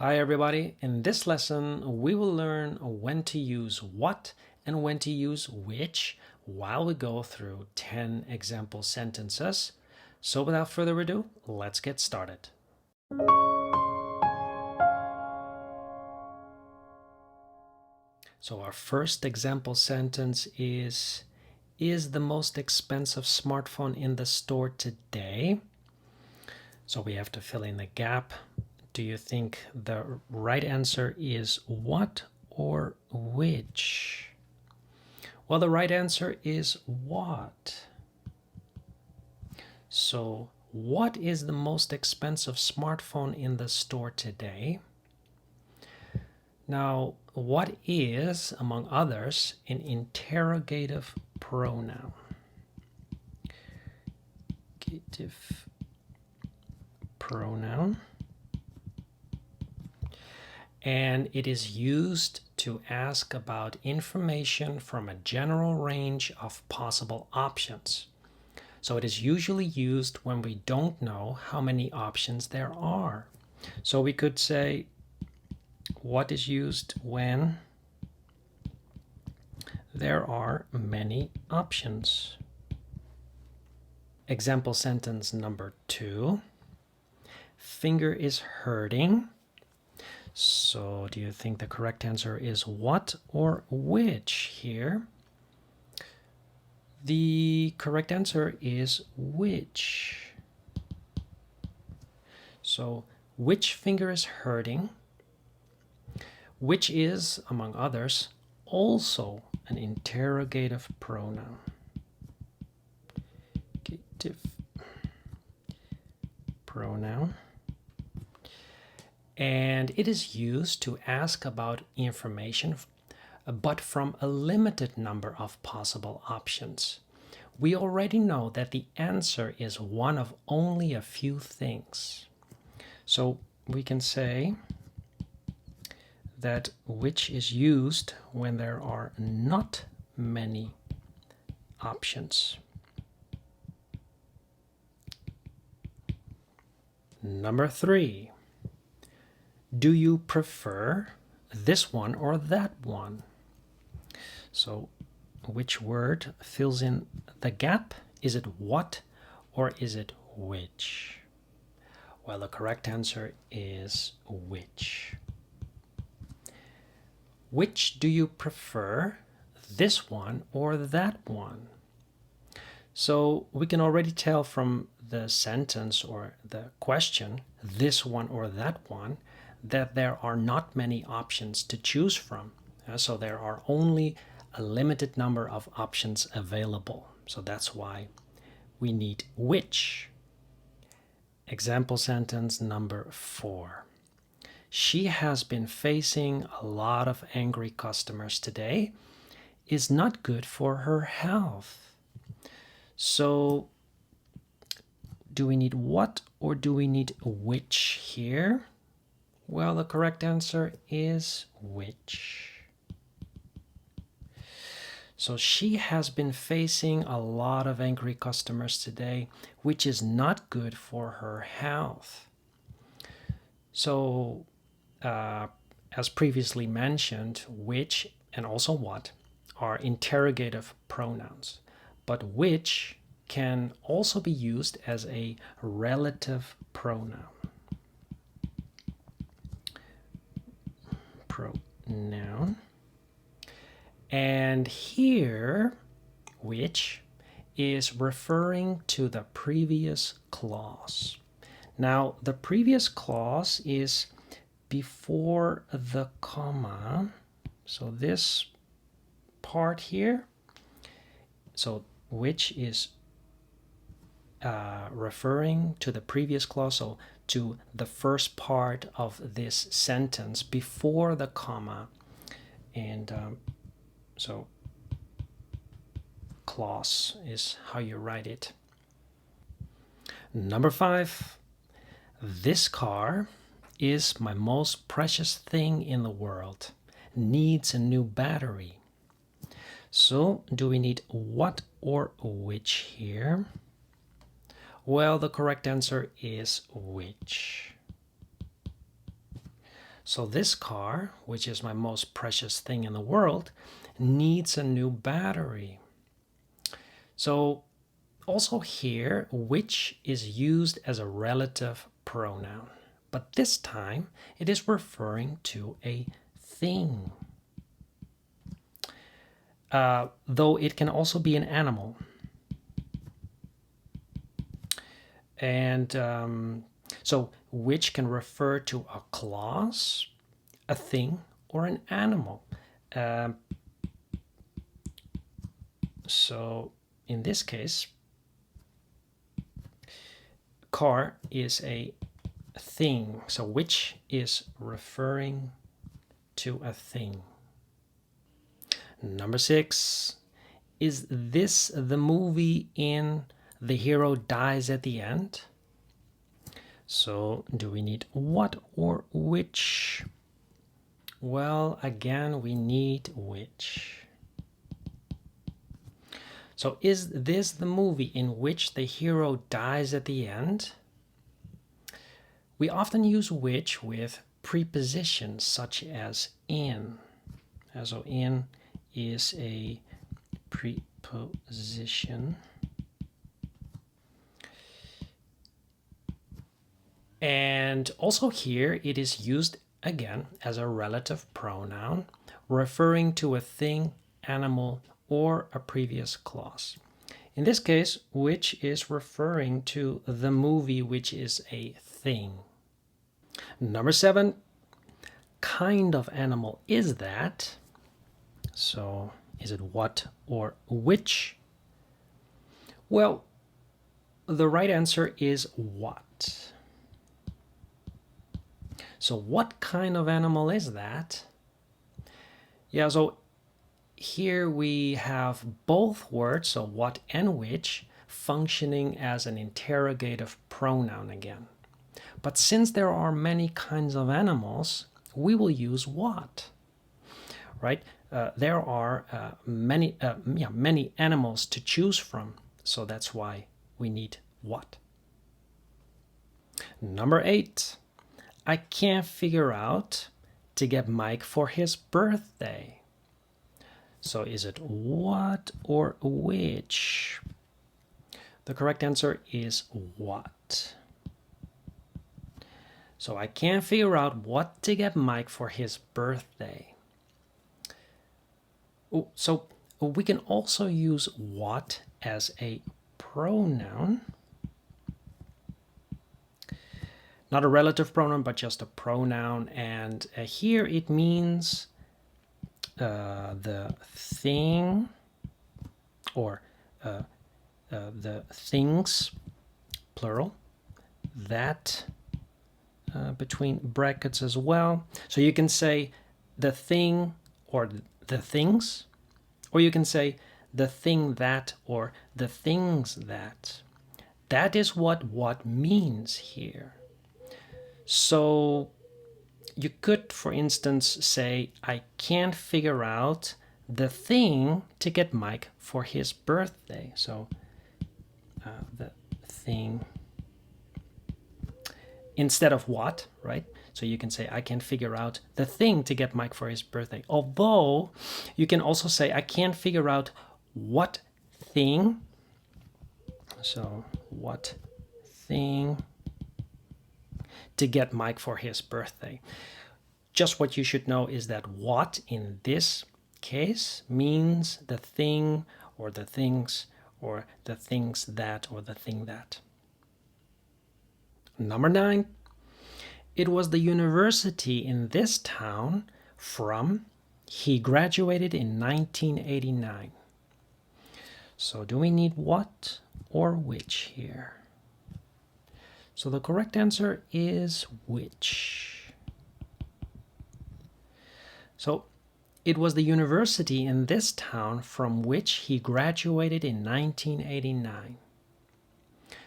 Hi everybody, in this lesson we will learn when to use what and when to use which while we go through 10 example sentences. So without further ado, let's get started. So our first example sentence is the most expensive smartphone in the store today? So we have to fill in the gap. Do you think the right answer is what or which? Well, the right answer is what. So, what is the most expensive smartphone in the store today? Now, what is, among others, an interrogative pronoun? Interrogative pronoun. And it is used to ask about information from a general range of possible options. So it is usually used when we don't know how many options there are. So we could say, what is used when there are many options? Example sentence number 2. Finger is hurting. So do you think the correct answer is what or which here? The correct answer is which. So which finger is hurting? Which is, among others, also an interrogative pronoun. Interrogative pronoun. And it is used to ask about information, but from a limited number of possible options. We already know that the answer is one of only a few things. So we can say that which is used when there are not many options. Number 3. Do you prefer this one or that one? So which word fills in the gap? Is it what or is it which? Well, the correct answer is which. Which do you prefer, this one or that one? So we can already tell from the sentence or the question, this one or that one, that there are not many options to choose from. So there are only a limited number of options available. So that's why we need which. Example sentence number 4. She has been facing a lot of angry customers today. Is not good for her health. So do we need what or do we need which here? Well, the correct answer is which. So she has been facing a lot of angry customers today, which is not good for her health. So, as previously mentioned, which and also what are interrogative pronouns, but which can also be used as a relative pronoun. And here, which is referring to the previous clause. Now, the previous clause is before the comma. So this part here, so which is referring to the previous clause, so to the first part of this sentence before the comma. And so clause is how you write it. Number 5. This car is my most precious thing in the world. Needs a new battery. So do we need what or which here? Well, the correct answer is which. So this car, which is my most precious thing in the world, needs a new battery. So also here, which is used as a relative pronoun, but this time it is referring to a thing. Though it can also be an animal. And so which can refer to a clause, a thing, or an animal. So in this case, car is a thing. So which is referring to a thing. Number 6, is this the movie in the hero dies at the end? So do we need what or which? Well, again, we need which. So is this the movie in which the hero dies at the end? We often use which with prepositions such as in. So in is a preposition. And also here it is used again as a relative pronoun referring to a thing, animal, or a previous clause. In this case, which is referring to the movie, which is a thing. Number 7, kind of animal is that? So is it what or which? Well, the right answer is what. So what kind of animal is that? Yeah, so here we have both words, so what and which, functioning as an interrogative pronoun again. But since there are many kinds of animals, we will use what, right? There are many animals to choose from, so that's why we need what. Number 8, I can't figure out to get Mike for his birthday. So is it what or which? The correct answer is what. So I can't figure out what to get Mike for his birthday. So we can also use what as a pronoun. Not a relative pronoun, but just a pronoun. And here it means the thing or the things, plural, that between brackets as well. So you can say the thing or the things, or you can say the thing that or the things that. That is what means here. So you could, for instance, say, I can't figure out the thing to get Mike for his birthday. So the thing instead of what, right? So you can say, I can't figure out the thing to get Mike for his birthday. Although you can also say, I can't figure out what thing. So what thing to get Mike for his birthday. Just what you should know is that what in this case means the thing or the things or the things that or the thing that. Number 9, it was the university in this town from he graduated in 1989. So do we need what or which here? So the correct answer is which. So it was the university in this town from which he graduated in 1989.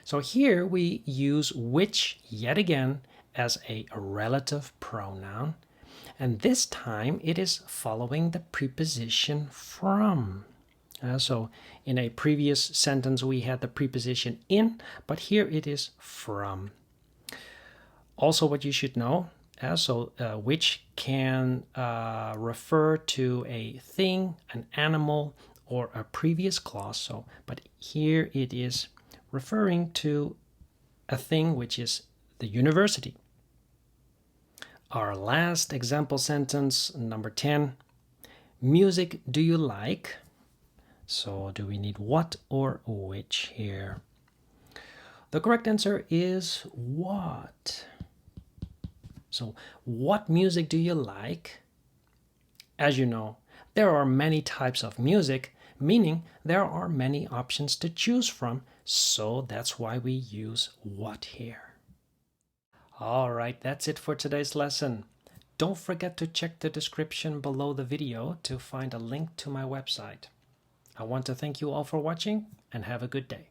So here we use which yet again as a relative pronoun, and this time it is following the preposition from. So in a previous sentence we had the preposition in, but here it is from. Also what you should know, which can refer to a thing, an animal, or a previous clause. So, but here it is referring to a thing which is the university. Our last example sentence, number 10. Music do you like? So do we need what or which here? The correct answer is what. So what music do you like? As you know, there are many types of music, meaning there are many options to choose from, so that's why we use what here. All right, that's it for today's lesson. Don't forget to check the description below the video to find a link to my website. I want to thank you all for watching and have a good day.